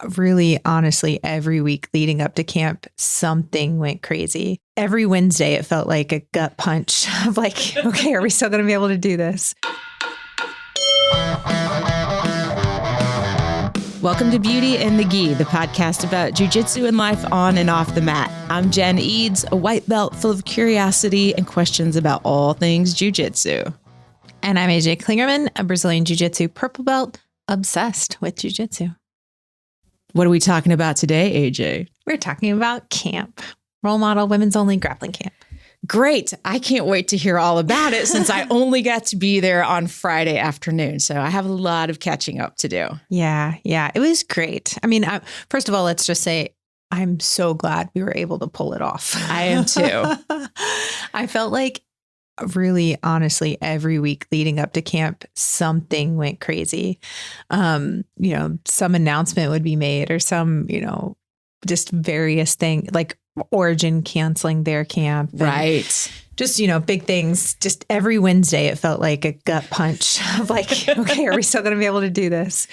Really, honestly, every week leading up to camp, something went crazy. Every Wednesday, it felt like a gut punch of like, okay, are we still going to be able to do this? Welcome to Beauty and the Gi, the podcast about jujitsu and life on and off the mat. I'm Jen Eads, a white belt full of curiosity and questions about all things jujitsu. And I'm AJ Klingerman, a Brazilian jiu-jitsu purple belt, obsessed with jiu-jitsu. What are we talking about today, AJ? We're talking about camp, role model women's only grappling camp. Great. I can't wait to hear all about it since I only got to be there on Friday afternoon. So I have a lot of catching up to do. Yeah. It was great. I mean, first of all, let's just say I'm so glad we were able to pull it off. I am too. I felt like really, honestly, every week leading up to camp, something went crazy. Some announcement would be made or some, just various things like Origin canceling their camp. Right. Just, big things. Just every Wednesday, it felt like a gut punch of like, okay, are we still going to be able to do this?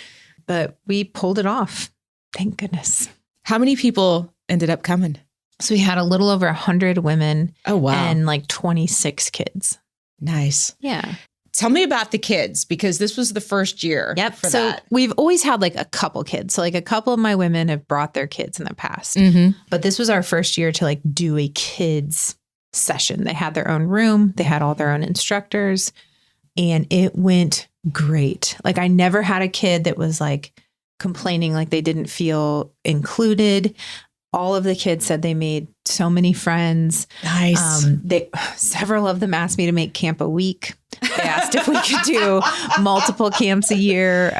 But we pulled it off. Thank goodness. How many people ended up coming? So we had a little over 100 women. Oh, wow. And like 26 kids. Nice. Yeah. Tell me about the kids, because this was the first year. Yep. For so that. we've always had like a couple kids. So like a couple of my women have brought their kids in the past. Mm-hmm. But this was our first year to like do a kids session. They had their own room. They had all their own instructors. And it went great. Like I never had a kid that was like complaining like they didn't feel included. All of the kids said they made so many friends. Nice. Several of them asked me to make camp a week. They asked if we could do multiple camps a year.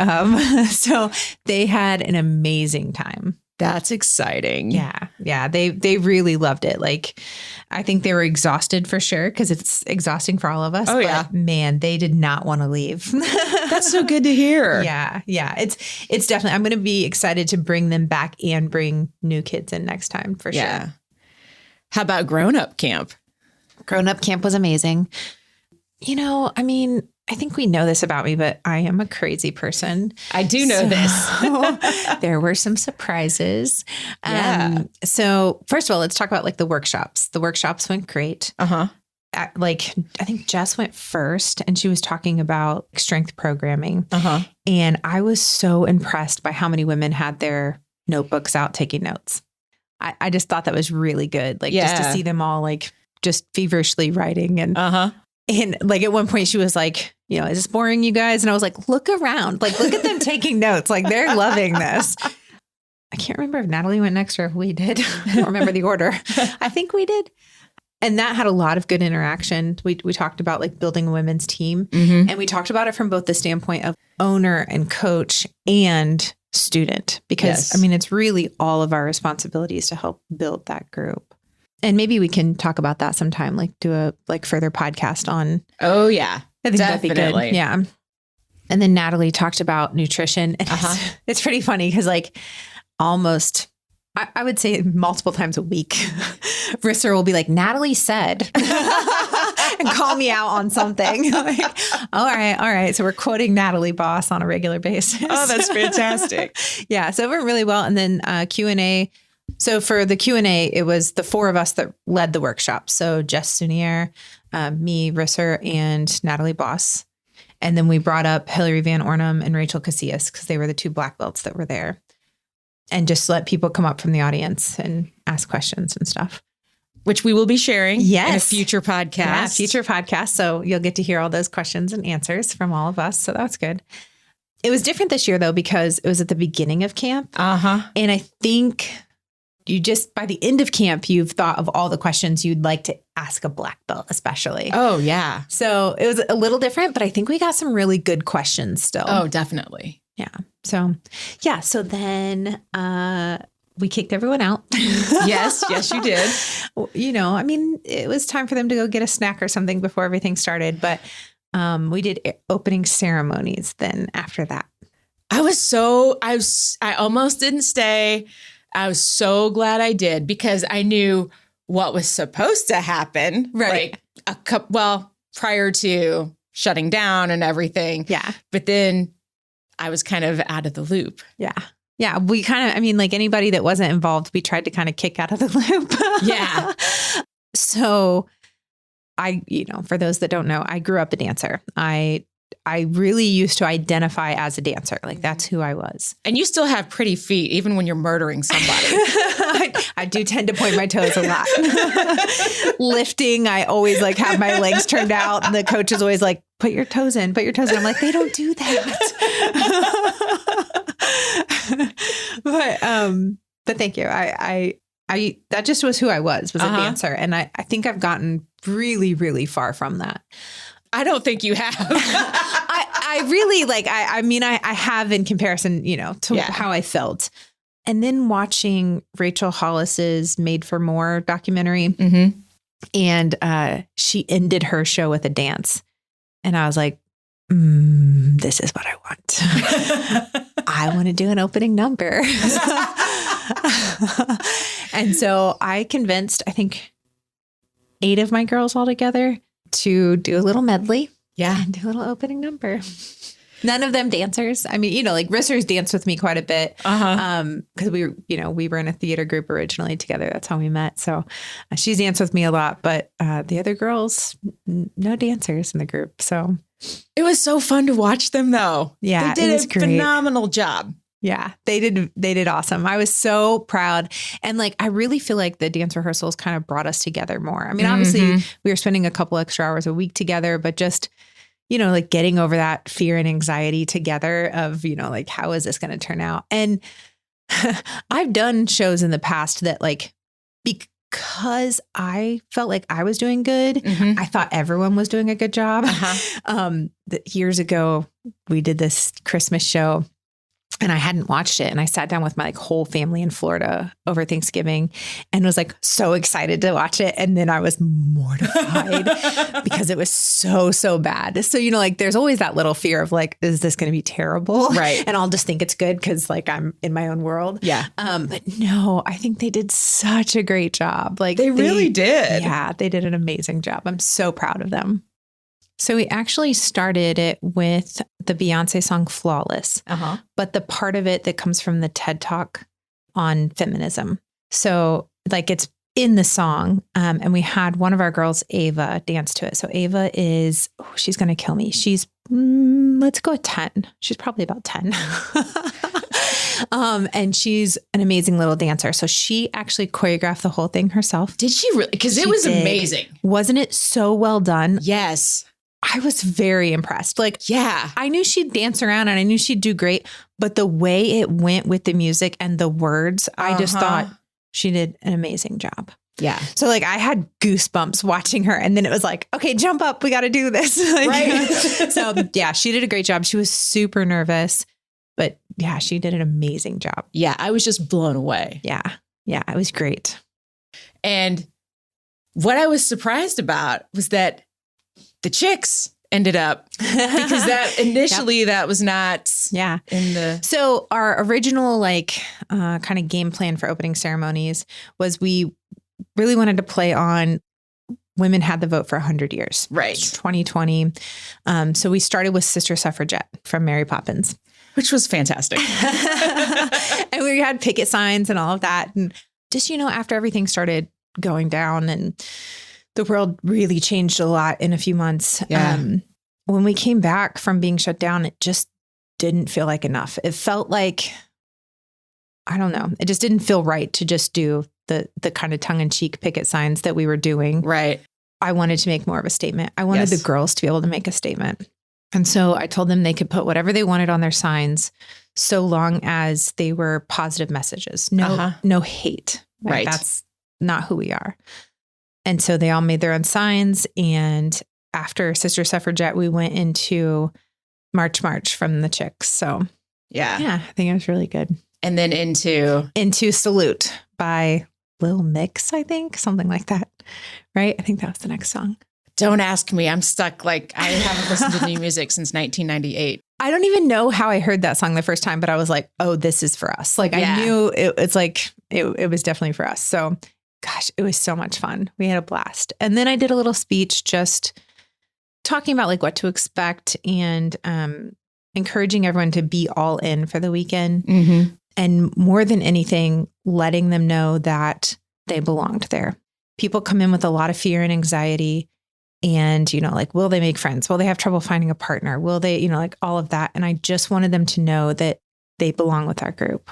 So they had an amazing time. That's exciting. Yeah. They really loved it. Like, I think they were exhausted for sure because it's exhausting for all of us. Oh, but yeah. Man, they did not want to leave. That's so good to hear. Yeah. It's definitely, I'm going to be excited to bring them back and bring new kids in next time for sure. How about grown-up camp? Grown-up camp was amazing. I think we know this about me, but I am a crazy person. I do know this. There were some surprises. Yeah. So first of all, let's talk about like the workshops. The workshops went great. Uh-huh. I think Jess went first and she was talking about strength programming. Uh-huh. And I was so impressed by how many women had their notebooks out taking notes. I just thought that was really good. Like just to see them all like just feverishly writing and And like at one point she was like, is this boring, you guys? And I was like, look around, like, look at them taking notes. Like they're loving this. I can't remember if Natalie went next or if we did. I don't remember the order. I think we did. And that had a lot of good interaction. We talked about like building a women's team. Mm-hmm. And we talked about it from both the standpoint of owner and coach and student, because it's really all of our responsibilities to help build that group. And maybe we can talk about that sometime, like do a further podcast on. Oh, yeah. I think Definitely. that'd be good. Yeah. And then Natalie talked about nutrition. And it's pretty funny because like almost, I would say multiple times a week, Risser will be like, Natalie said, and call me out on something. Like, all right. So we're quoting Natalie Boss on a regular basis. Oh, that's fantastic. Yeah. So it went really well. And then Q&A. So for the Q&A, it was the four of us that led the workshop. So Jess Sunier, me, Risser, and Natalie Boss. And then we brought up Hilary Van Ornum and Rachel Casillas because they were the two black belts that were there. And just let people come up from the audience and ask questions and stuff. Which we will be sharing in a future podcast. Yeah, future podcast. So you'll get to hear all those questions and answers from all of us. So that's good. It was different this year, though, because it was at the beginning of camp. And I think you just, by the end of camp, you've thought of all the questions you'd like to ask a black belt, especially. Oh, yeah. So it was a little different, but I think we got some really good questions still. Oh, definitely. Yeah. So, So then we kicked everyone out. Yes, you did. It was time for them to go get a snack or something before everything started. But we did opening ceremonies then after that. I almost didn't stay. I was so glad I did because I knew what was supposed to happen. Right. Like prior to shutting down and everything. Yeah. But then I was kind of out of the loop. Yeah. Yeah, we kind of, I mean, like anybody that wasn't involved, we tried to kind of kick out of the loop. Yeah. So for those that don't know, I grew up a dancer. I really used to identify as a dancer. Like that's who I was. And you still have pretty feet, even when you're murdering somebody. I do tend to point my toes a lot. Lifting, I always like have my legs turned out. And the coach is always like, put your toes in. I'm like, they don't do that. But thank you. I that just was who I was a dancer. And I think I've gotten really, really far from that. I don't think you have. I really I have in comparison, to how I felt. And then watching Rachel Hollis's Made for More documentary, and she ended her show with a dance. And I was like, this is what I want. I want to do an opening number. And so I convinced, I think, 8 of my girls all together to do a little medley. Yeah. And do a little opening number. None of them dancers. I mean, like Risser's danced with me quite a bit. Because we were in a theater group originally together. That's how we met. So she's danced with me a lot, but the other girls, no dancers in the group. So it was so fun to watch them though. Yeah. They did a phenomenal job. Yeah, they did awesome. I was so proud. And like, I really feel like the dance rehearsals kind of brought us together more. I mean, obviously we were spending a couple extra hours a week together, but just, like getting over that fear and anxiety together of, like, how is this going to turn out? And I've done shows in the past that like, because I felt like I was doing good, I thought everyone was doing a good job. Years ago, we did this Christmas show. And I hadn't watched it. And I sat down with my whole family in Florida over Thanksgiving and was like so excited to watch it. And then I was mortified because it was so bad. So, like there's always that little fear of like, is this going to be terrible? Right. And I'll just think it's good because like I'm in my own world. Yeah. But no, I think they did such a great job. Like they really did. Yeah, they did an amazing job. I'm so proud of them. So we actually started it with the Beyonce song Flawless, but the part of it that comes from the TED Talk on feminism. So like it's in the song and we had one of our girls, Ava, dance to it. So Ava is, she's going to kill me. She's, let's go with 10. She's probably about 10. And she's an amazing little dancer. So she actually choreographed the whole thing herself. Did she really? Because it was amazing. Wasn't it so well done? Yes. I was very impressed. Like, yeah, I knew she'd dance around and I knew she'd do great, but the way it went with the music and the words, I just thought she did an amazing job. Yeah. So like I had goosebumps watching her and then it was like, okay, jump up. We got to do this. Right. So yeah, she did a great job. She was super nervous, but yeah, she did an amazing job. Yeah. I was just blown away. Yeah. Yeah. It was great. And what I was surprised about was that the chicks ended up because that initially that was not in the. So our original kind of game plan for opening ceremonies was we really wanted to play on women had the vote for 100 years. Right. 2020. So we started with Sister Suffragette from Mary Poppins. Which was fantastic. And we had picket signs and all of that. And just, after everything started going down and the world really changed a lot in a few months. Yeah. When we came back from being shut down, it just didn't feel like enough. It felt like, I don't know, it just didn't feel right to just do the kind of tongue-in-cheek picket signs that we were doing. Right. I wanted to make more of a statement. I wanted the girls to be able to make a statement. And so I told them they could put whatever they wanted on their signs so long as they were positive messages. No hate. Right. That's not who we are. And so they all made their own signs. And after Sister Suffragette, we went into March from the chicks. So yeah, I think it was really good. And then into Salute by Lil Mix, I think, something like that. Right? I think that was the next song. Don't ask me. I'm stuck. Like I haven't listened to new music since 1998. I don't even know how I heard that song the first time, but I was like, oh, this is for us. Like I knew it's like, it was definitely for us. So gosh, it was so much fun. We had a blast. And then I did a little speech just talking about like what to expect and encouraging everyone to be all in for the weekend. And more than anything, letting them know that they belonged there. People come in with a lot of fear and anxiety and, like, will they make friends? Will they have trouble finding a partner? Will they, like all of that. And I just wanted them to know that they belong with our group.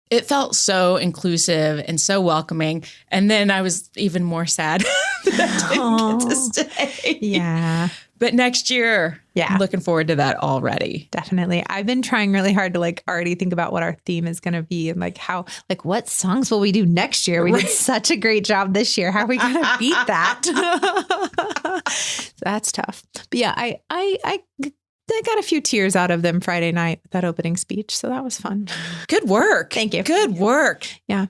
It felt so inclusive and so welcoming. And then I was even more sad that I didn't get to stay. Yeah. But next year, I'm looking forward to that already. Definitely. I've been trying really hard to like already think about what our theme is going to be and like how, like what songs will we do next year? We did such a great job this year. How are we going to beat that? That's tough. But yeah, I got a few tears out of them Friday night with that opening speech. So that was fun. Good work. Thank you. Good work. Yeah.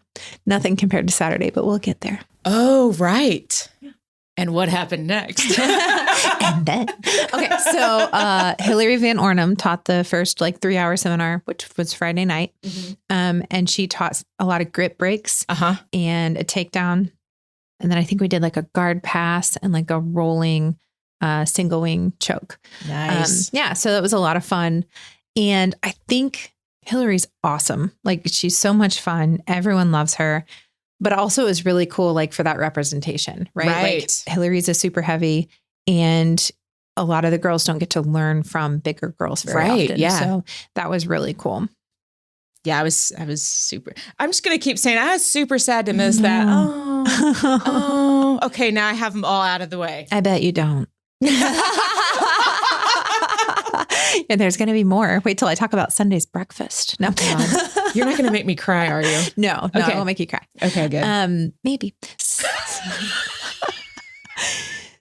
Nothing compared to Saturday, but we'll get there. Oh, right. Yeah. And what happened next? And then, okay. So, Hillary Van Ornum taught the first 3-hour seminar, which was Friday night. Mm-hmm. And she taught a lot of grip breaks and a takedown. And then I think we did like a guard pass and like a rolling single wing choke. Nice. Yeah. So that was a lot of fun. And I think Hillary's awesome. Like she's so much fun. Everyone loves her. But also is really cool, like for that representation, right? Like Hillary's a super heavy and a lot of the girls don't get to learn from bigger girls very often. Yeah. So that was really cool. Yeah, I was super, I'm just going to keep saying I was super sad to miss that. Oh, okay. Now I have them all out of the way. I bet you don't. And there's going to be more. Wait till I talk about Sunday's breakfast. No, God. You're not going to make me cry, are you? No, okay. I won't make you cry. Okay, good. Maybe.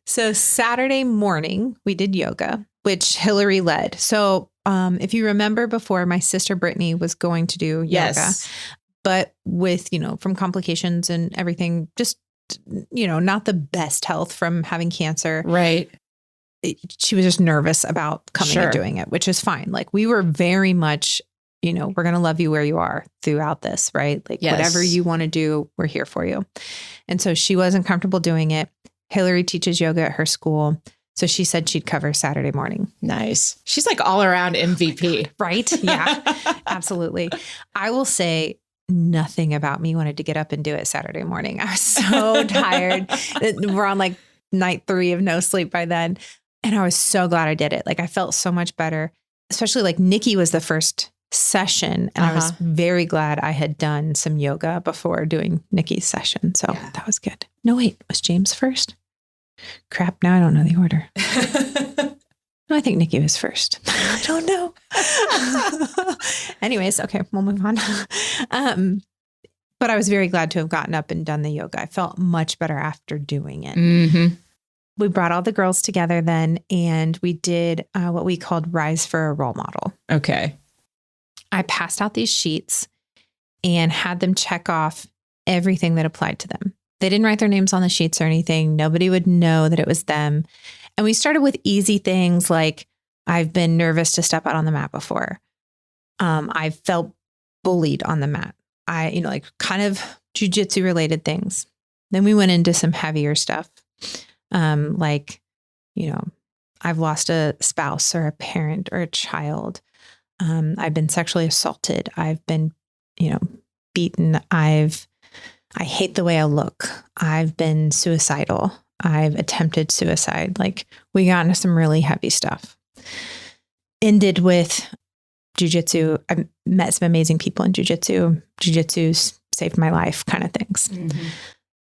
So Saturday morning, we did yoga, which Hillary led. So if you remember before, my sister Brittany was going to do yoga, but with, from complications and everything, just, not the best health from having cancer. Right. She was just nervous about coming and doing it, which is fine. Like we were very much, we're going to love you where you are throughout this, right? Like whatever you want to do, we're here for you. And so she wasn't comfortable doing it. Hillary teaches yoga at her school. So she said she'd cover Saturday morning. Nice. She's like all around MVP. Right? Yeah, absolutely. I will say nothing about me wanted to get up and do it Saturday morning. I was so tired. We're on like night 3 of no sleep by then. And I was so glad I did it. Like I felt so much better, especially like Nikki was the first session. And I was very glad I had done some yoga before doing Nikki's session. So that was good. No, wait, was James first? Crap. Now I don't know the order. No, I think Nikki was first. I don't know. Anyways, okay, we'll move on. But I was very glad to have gotten up and done the yoga. I felt much better after doing it. Mm-hmm. We brought all the girls together then, and we did what we called Rise for a Role Model. Okay. I passed out these sheets and had them check off everything that applied to them. They didn't write their names on the sheets or anything. Nobody would know that it was them. And we started with easy things like, I've been nervous to step out on the mat before. I've felt bullied on the mat. Like kind of jujitsu related things. Then we went into some heavier stuff. Like, I've lost a spouse or a parent or a child. I've been sexually assaulted. I've been, beaten. I hate the way I look. I've been suicidal. I've attempted suicide. Like we got into some really heavy stuff. Ended with jujitsu. I met some amazing people in jujitsu. Jujitsu saved my life kind of things. Mm-hmm.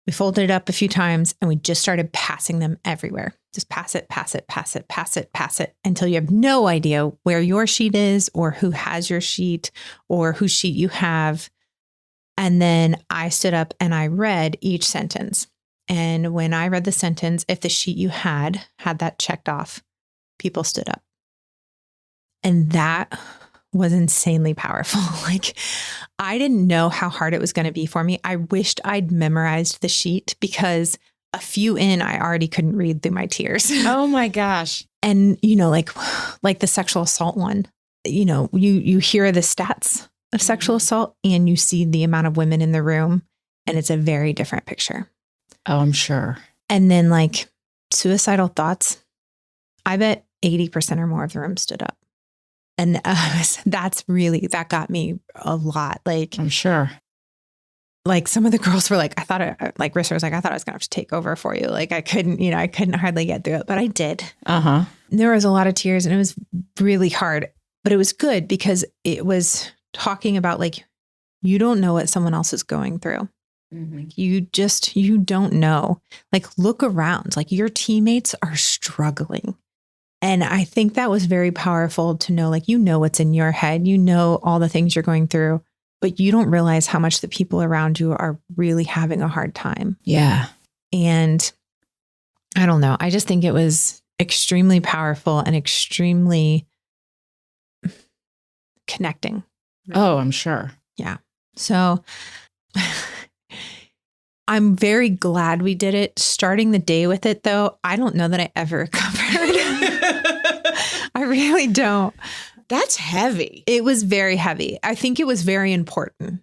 We folded it up a few times and we just started passing them everywhere. Just pass it, pass it, pass it, pass it, pass it until you have no idea where your sheet is or who has your sheet or whose sheet you have. And then I stood up and I read each sentence. And when I read the sentence, if the sheet you had that checked off, people stood up. And that was insanely powerful. Like I didn't know how hard it was going to be for me. I wished I'd memorized the sheet because a few in, I already couldn't read through my tears. Oh my gosh. And, like the sexual assault one, you hear the stats of sexual assault and you see the amount of women in the room and it's a very different picture. Oh, I'm sure. And then like suicidal thoughts, I bet 80% or more of the room stood up. And that got me a lot. Like, I'm sure. Like some of the girls were like, Rissa was like, I thought I was going to have to take over for you. Like I couldn't hardly get through it, but I did. There was a lot of tears and it was really hard, but it was good because it was talking about like, you don't know what someone else is going through. You don't know. Like, look around, like your teammates are struggling. And I think that was very powerful to know, like, what's in your head, all the things you're going through, but you don't realize how much the people around you are really having a hard time. Yeah. And I don't know. I just think it was extremely powerful and extremely connecting. Oh, I'm sure. Yeah. So I'm very glad we did it. Starting the day with it, though, I don't know that I ever recovered. I really don't. That's heavy. It was very heavy. I think it was very important.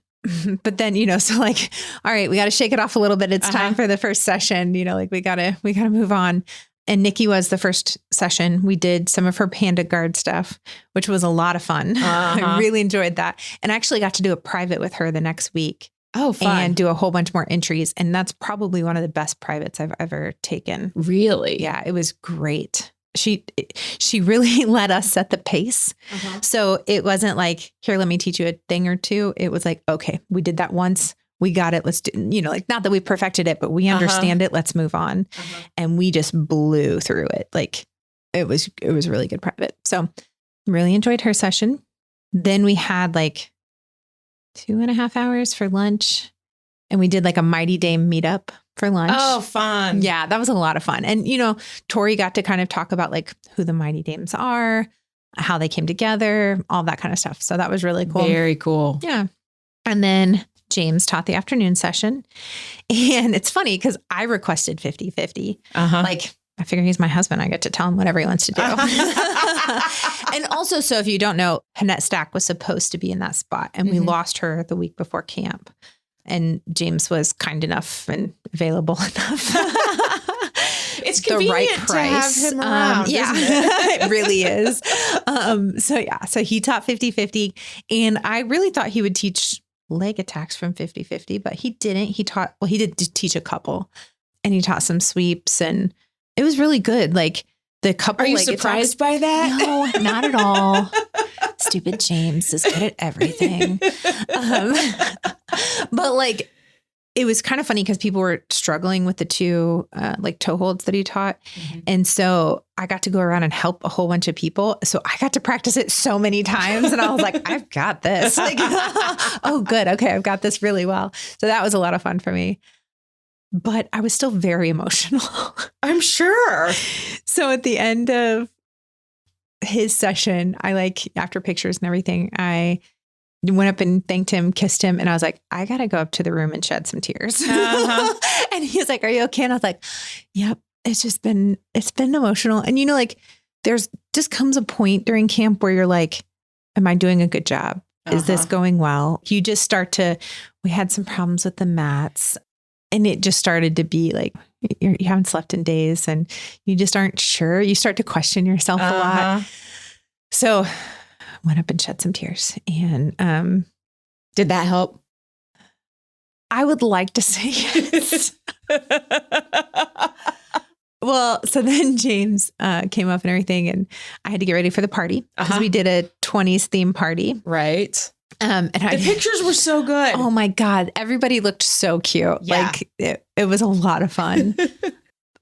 But then, so like, all right, we got to shake it off a little bit. It's time for the first session, like we gotta move on. And Nikki was the first session. We did some of her panda guard stuff, which was a lot of fun. I really enjoyed that. And I actually got to do a private with her the next week. Oh, fun. And do a whole bunch more entries. And that's probably one of the best privates I've ever taken. Really? Yeah, it was great. She really let us set the pace. So it wasn't like, here, let me teach you a thing or two. It was like, okay, we did that once. We got it. Let's do, like, not that we perfected it, but we understand it. Let's move on. And we just blew through it. Like it was really good private. So really enjoyed her session. Then we had like 2.5 hours for lunch. And we did like a Mighty Dame meetup for lunch. Oh, fun. Yeah, that was a lot of fun. And, Tori got to kind of talk about like who the Mighty Dames are, how they came together, all that kind of stuff. So that was really cool. Very cool. Yeah. And then James taught the afternoon session. And it's funny because I requested 50-50. Like, I figure he's my husband. I get to tell him whatever he wants to do. And also, so if you don't know, Hanette Stack was supposed to be in that spot. And we lost her the week before camp. And James was kind enough and available enough. It's convenient the right price. To have him around. Yeah, it really is. So he taught 50-50. And I really thought he would teach leg attacks from 50-50, but he didn't. He did teach a couple and he taught some sweeps and it was really good. Like the couple. Are you surprised by that? No, not at all. Stupid James is good at everything. But like, it was kind of funny because people were struggling with the two like toe holds that he taught. And so I got to go around and help a whole bunch of people. So I got to practice it so many times and I was like, I've got this. Like, oh, good. Okay. I've got this really well. So that was a lot of fun for me. But I was still very emotional. I'm sure. So at the end of his session, after pictures and everything, I went up and thanked him, kissed him. And I was like, I got to go up to the room and shed some tears. And he was like, are you okay? And I was like, yep, it's been emotional. And, like, there's just comes a point during camp where you're like, am I doing a good job? Is this going well? You just we had some problems with the mats and it just started to be like, you haven't slept in days and you just aren't sure. You start to question yourself a lot. So went up and shed some tears. And did that help? I would like to say yes. Well, so then James came up and everything, and I had to get ready for the party because we did a 20s theme party. Right. And the pictures were so good. Oh my God. Everybody looked so cute. Yeah. Like it was a lot of fun.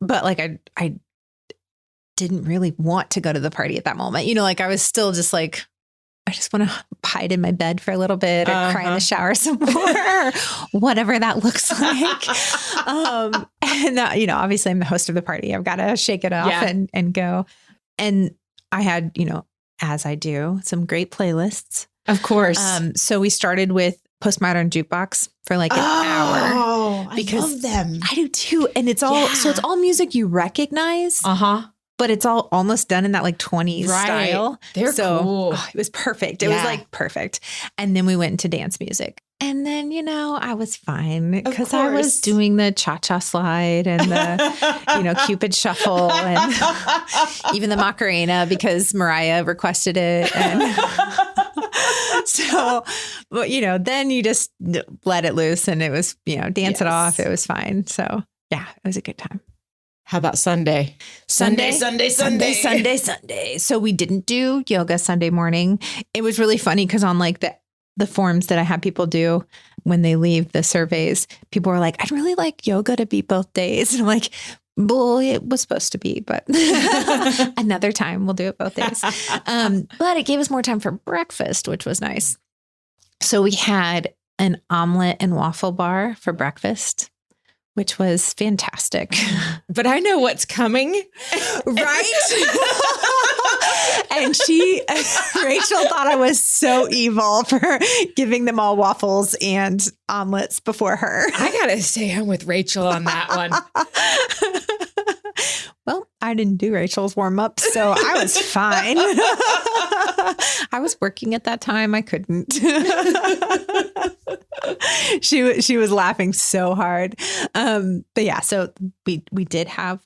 But like, I didn't really want to go to the party at that moment. Like I was still just like, I just want to hide in my bed for a little bit or cry in the shower some more, whatever that looks like. And, obviously I'm the host of the party. I've got to shake it off and go. And I had, as I do, some great playlists. Of course. So we started with Postmodern Jukebox for like an hour. Oh, I love them. I do too. And it's all, so it's all music you recognize. But it's all almost done in that like 20s style. They're so cool. It was perfect. It was like perfect. And then we went into dance music. And then, I was fine because I was doing the cha-cha slide and the, Cupid shuffle and even the Macarena because Mariah requested it. And so, but, then you just let it loose and it was, dance it off. It was fine. So yeah, it was a good time. How about Sunday? Sunday. So we didn't do yoga Sunday morning. It was really funny because on like the forms that I had people do when they leave the surveys, people were like, I'd really like yoga to be both days. And I'm like, well, it was supposed to be, but another time we'll do it both days. But it gave us more time for breakfast, which was nice. So we had an omelet and waffle bar for breakfast, which was fantastic. But I know what's coming. Right? And Rachel thought I was so evil for giving them all waffles and omelets before her. I got to say, I'm with Rachel on that one. Well, I didn't do Rachel's warm up, so I was fine. I was working at that time. I couldn't. She was laughing so hard. But yeah, so we did have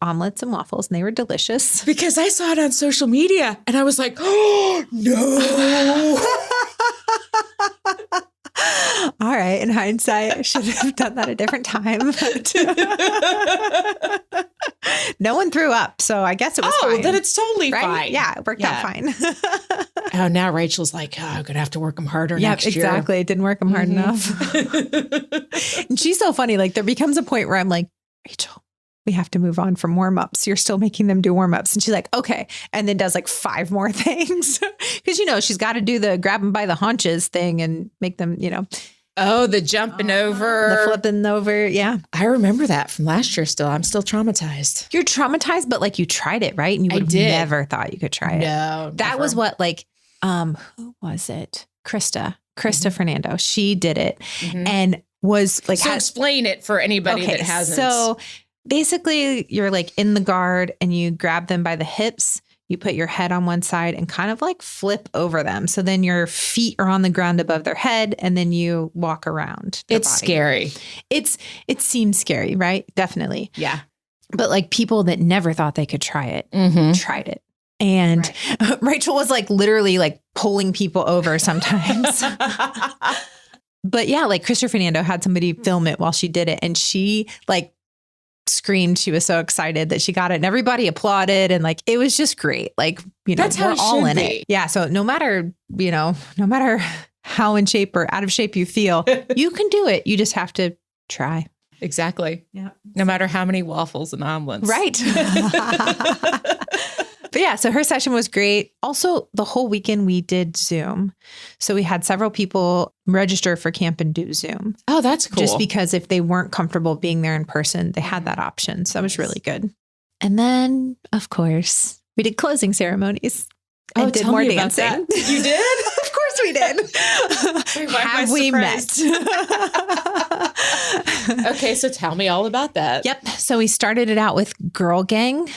omelets and waffles and they were delicious. Because I saw it on social media and I was like, oh, no. All right. In hindsight, I should have done that a different time. But no one threw up. So I guess it was fine. Oh, then it's totally fine. Yeah, it worked out fine. Oh, now Rachel's like, I'm going to have to work them harder next year. Exactly. It didn't work them hard enough. And she's so funny. Like there becomes a point where I'm like, Rachel, we have to move on from warm-ups. You're still making them do warm-ups. And she's like, okay. And then does like 5 more things. Because, she's got to do the grab them by the haunches thing and make them, Oh, the jumping over. The flipping over. Yeah. I remember that from last year still. I'm still traumatized. You're traumatized, but like you tried it, right? And you would have never thought you could try it. No. That never. was what like, who was it? Krista Fernando. She did it and was like. So explain it for anybody that hasn't. So basically you're like in the guard and you grab them by the hips. You put your head on one side and kind of like flip over them. So then your feet are on the ground above their head and then you walk around. It's scary. It seems scary, right? Definitely. Yeah. But like people that never thought they could try it, tried it. And Rachel was like literally like pulling people over sometimes. But yeah, like Krista Fernando had somebody film it while she did it. And she like screamed. She was so excited that she got it and everybody applauded. And like, it was just great. Like, that's we're all in it. Yeah. So no matter how in shape or out of shape you feel, you can do it. You just have to try. Exactly. Yeah. No matter how many waffles and omelets. Right. But yeah, so her session was great. Also, the whole weekend we did Zoom. So we had several people register for camp and do Zoom. Oh, that's cool. Just because if they weren't comfortable being there in person, they had that option. So that was really good. And then, of course, we did closing ceremonies and did more dancing. You did? Of course we did. Wait, have we met? Okay, so tell me all about that. Yep. So we started it out with Girl Gang.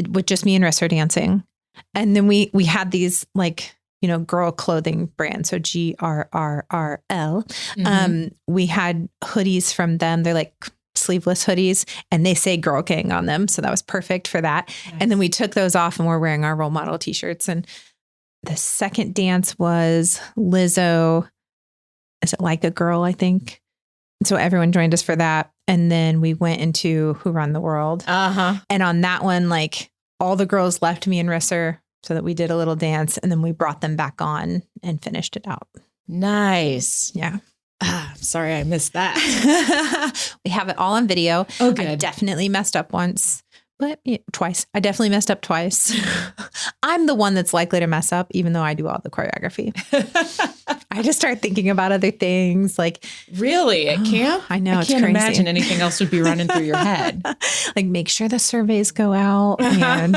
With just me and Risser dancing. And then we had these like, girl clothing brands. So GRRRL. We had hoodies from them. They're like sleeveless hoodies and they say Girl Gang on them. So that was perfect for that. Nice. And then we took those off and we're wearing our role model t-shirts. And the second dance was Lizzo. Is it Like a Girl, I think? So everyone joined us for that. And then we went into Who Run the World. And on that one, like all the girls left me and Risser so that we did a little dance and then we brought them back on and finished it out. Nice. Yeah. I'm sorry I missed that. We have it all on video. Oh, good. I definitely messed up once, but twice. I definitely messed up twice. I'm the one that's likely to mess up, even though I do all the choreography. I just start thinking about other things like. Really? At camp? I know. I can't imagine anything else would be running through your head. Like make sure the surveys go out. And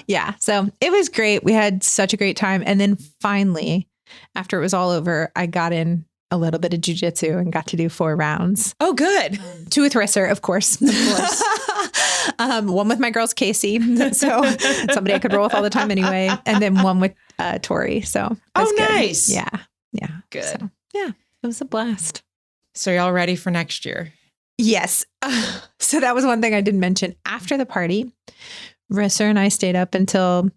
yeah. So it was great. We had such a great time. And then finally, after it was all over, I got in a little bit of jujitsu and got to do 4 rounds. Oh, good. 2 with Risser, of course. One with my girls, Casey. So somebody I could roll with all the time anyway. And then one with Tori. So good. Nice. Yeah. Yeah. Good. So, yeah, it was a blast. So y'all ready for next year? Yes. So that was one thing I didn't mention. After the party, Rissa and I stayed up until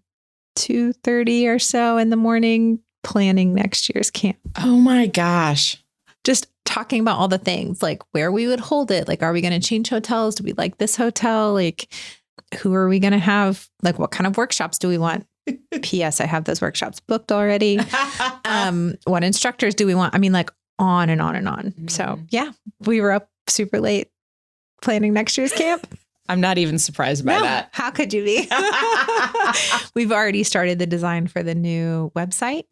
2:30 or so in the morning planning next year's camp. Oh my gosh. Just talking about all the things, like where we would hold it. Like, are we going to change hotels? Do we like this hotel? Like, who are we going to have? Like, what kind of workshops do we want? P.S. I have those workshops booked already. What instructors do we want? I mean, like on and on and on. Mm-hmm. So yeah, we were up super late planning next year's camp. I'm not even surprised by that. How could you be? We've already started the design for the new website,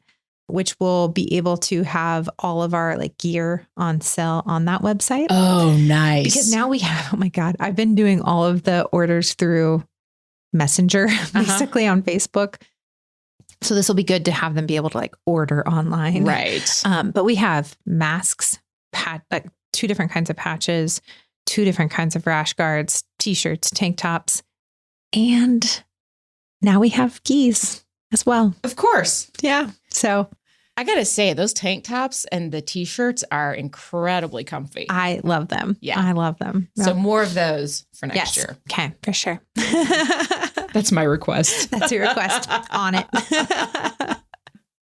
which will be able to have all of our like gear on sale on that website. Oh, nice. Because now we have, oh my God, I've been doing all of the orders through Messenger, basically on Facebook. So this will be good to have them be able to like order online. Right. But we have masks, like 2 different kinds of patches, 2 different kinds of rash guards, t-shirts, tank tops, and now we have gis as well. Of course. Yeah. So I got to say, those tank tops and the t-shirts are incredibly comfy. I love them. Yeah. I love them. So more of those for next year. Okay, for sure. That's my request. That's your request. On it.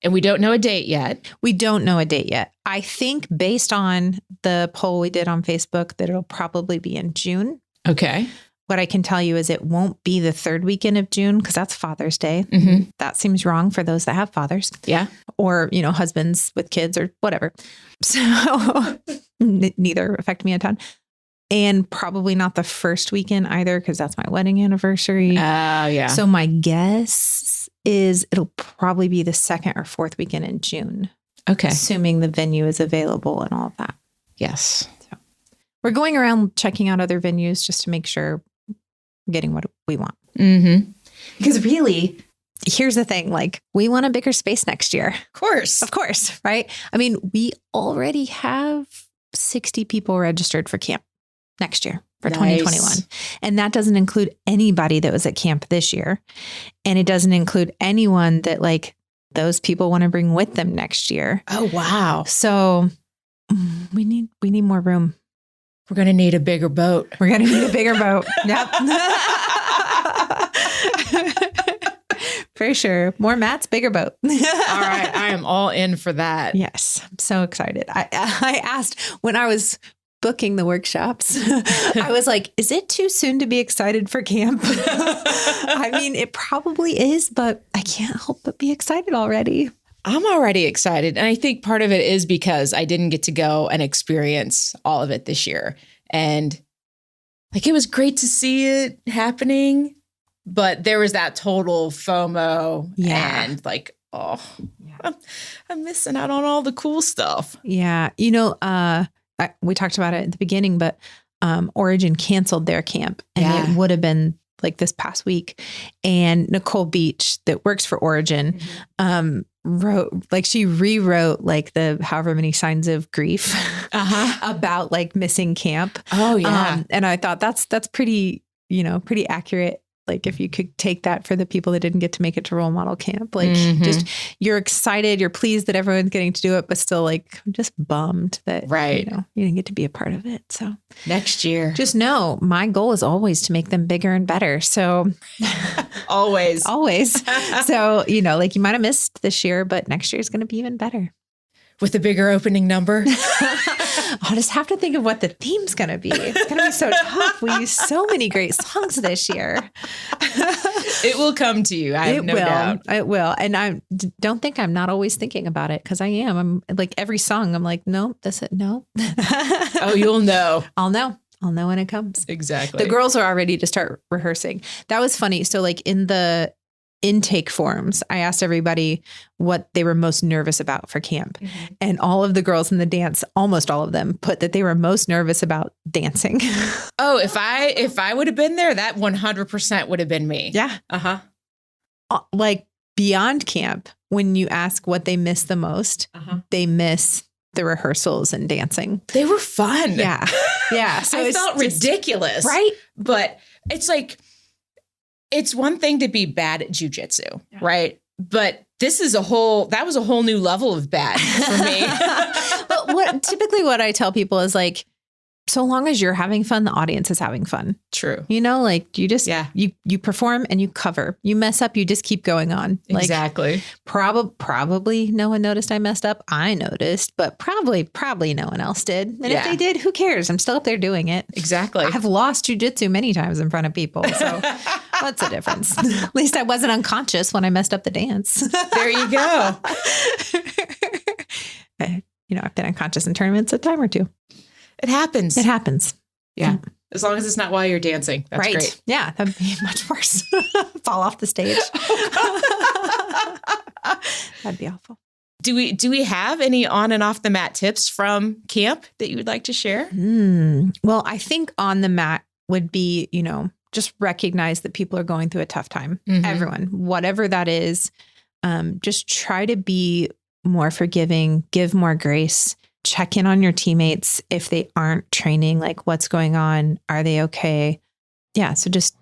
And we don't know a date yet. We don't know a date yet. I think based on the poll we did on Facebook that it'll probably be in June. Okay. What I can tell you is it won't be the 3rd weekend of June because that's Father's Day. Mm-hmm. That seems wrong for those that have fathers. Yeah. Or, you know, husbands with kids or whatever. So neither affect me a ton. And probably not the 1st weekend either because that's my wedding anniversary. Yeah. So my guess is it'll probably be the 2nd or 4th weekend in June. Okay. Assuming the venue is available and all of that. Yes. So we're going around checking out other venues just to make sure we're getting what we want. Mm-hmm. Because really, here's the thing, like we want a bigger space next year. Of course. Right? I mean, we already have 60 people registered for camp next year for 2021. And that doesn't include anybody that was at camp this year. And it doesn't include anyone that like those people want to bring with them next year. Oh, wow. So we need more room. We're going to need a bigger boat. We're going to need a bigger boat. Yep. For sure. More mats, bigger boat. All right. I am all in for that. Yes. I'm so excited. I asked when I was booking the workshops, I was like, is it too soon to be excited for camp? I mean, it probably is, but I can't help but be excited already. I'm already excited. And I think part of it is because I didn't get to go and experience all of it this year. And like, it was great to see it happening, but there was that total FOMO and like, oh, I'm missing out on all the cool stuff. Yeah. You know, we talked about it at the beginning, but Origin canceled their camp and it would have been like this past week. And Nicole Beach that works for Origin, she rewrote like the however many signs of grief about like missing camp. Oh yeah. And I thought that's pretty, pretty accurate. Like if you could take that for the people that didn't get to make it to role model camp, like just you're excited, you're pleased that everyone's getting to do it, but still like just bummed that you didn't get to be a part of it. So next year, just know my goal is always to make them bigger and better. So always. So, like you might have missed this year, but next year is going to be even better. With a bigger opening number. I'll just have to think of what the theme's going to be. It's going to be so tough. We use so many great songs this year. It will come to you. I have no doubt. It will. And I don't think I'm not always thinking about it because I am. I'm like every song. I'm like, no, that's it. No. Oh, you'll know. I'll know when it comes. Exactly. The girls are all ready to start rehearsing. That was funny. So like in the intake forms, I asked everybody what they were most nervous about for camp. Mm-hmm. And all of the girls in the dance, almost all of them, put that they were most nervous about dancing. Oh, if I would have been there, that 100% would have been me. Yeah. Like beyond camp, when you ask what they miss the most, they miss the rehearsals and dancing. They were fun. Yeah. Yeah. So I felt ridiculous. Right? But it's like, it's one thing to be bad at jujitsu, right? But that was a whole new level of bad for me. But typically what I tell people is like, so long as you're having fun, the audience is having fun. True. You know, like you just, you perform and you cover. You mess up, you just keep going on. Like, exactly. Probably no one noticed I messed up. I noticed, but probably no one else did. And if they did, who cares? I'm still up there doing it. Exactly. I've lost jujitsu many times in front of people. So what's the difference? At least I wasn't unconscious when I messed up the dance. There you go. I've been unconscious in tournaments a time or two. It happens. It happens. Yeah. As long as it's not while you're dancing. That's right. Great. Yeah. That'd be much worse. Fall off the stage. That'd be awful. Do we have any on and off the mat tips from camp that you would like to share? Well, I think on the mat would be, just recognize that people are going through a tough time. Mm-hmm. Everyone, whatever that is, just try to be more forgiving, give more grace. Check in on your teammates if they aren't training, like what's going on. Are they okay? Yeah. So just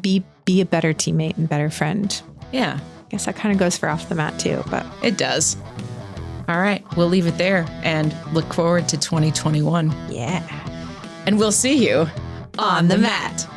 be a better teammate and better friend. Yeah. I guess that kind of goes for off the mat too, but it does. All right. We'll leave it there and look forward to 2021. Yeah. And we'll see you on the mat.